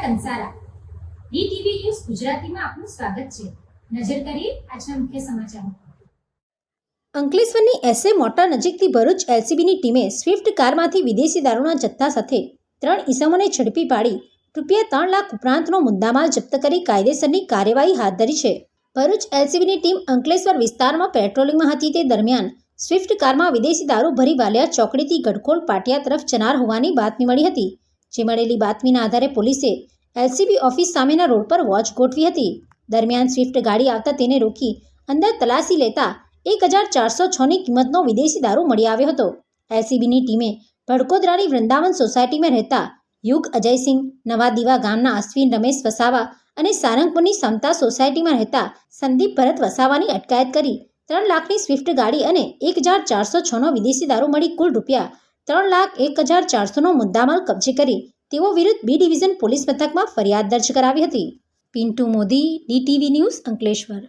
Kansara DTV news ગુજરાતીમાં આપનું સ્વાગત છે। નજર કરીએ આજના મુખ્ય સમાચારો। અંકલેશ્વરની એસએ મોટર નજીકથી ભરૂચ એલસીબીની ટીમે સ્વિફ્ટ કારમાંથી વિદેશી દારૂના જથ્થા સાથે 3 ઈસમોને ઝડપી પાડી રૂપિયા 3 લાખ ઉપરાંતનો મુદ્દામાલ જપ્ત કરી કાયદેસરની કાર્યવાહી હાથ ધરી છે। ભરૂચ એલસીબીની ટીમ અંકલેશ્વર વિસ્તારમાં પેટ્રોલિંગમાં હતી તે દરમિયાન સ્વિફ્ટ કારમાં વિદેશી દારૂ ભરી વાલિયા ચોકડીથી ગડખોલ પાટિયા તરફ જનાર હોવાની બાતમી મળી હતી। જે મળેલી બાતમીના આધારે પોલીસે એલસીબી ઓફિસ સામેના રોડ પર વોચ ગોઠવી હતી। દરમિયાન સ્વિફ્ટ ગાડી આવતા તેને રોકી અંદર તલાશી લેતા 1406ની કિંમતનો વિદેશી દારૂ મળી આવ્યો હતો। એલસીબીની ટીમે ભડકોદરાની વૃંદાવન સોસાયટીમાં રહેતા યુગ અજયસિંહ, નવા દીવા ગામના અશ્વિન રમેશ વસાવા અને સારંગપુરની સમતા સોસાયટીમાં રહેતા સંદીપ ભરત વસાવાની અટકાયત કરી 3 લાખની સ્વિફ્ટ ગાડી અને 1406નો વિદેશી દારૂ મળી કુલ રૂપિયા 3,01,400નો મુદ્દામાલ કબજે કરી તેઓ વિરુદ્ધ બી ડિવિઝન પોલીસ મથકમાં ફરિયાદ દર્જ કરાવી હતી। Pintu Modi, DTV news, Ankleshwar.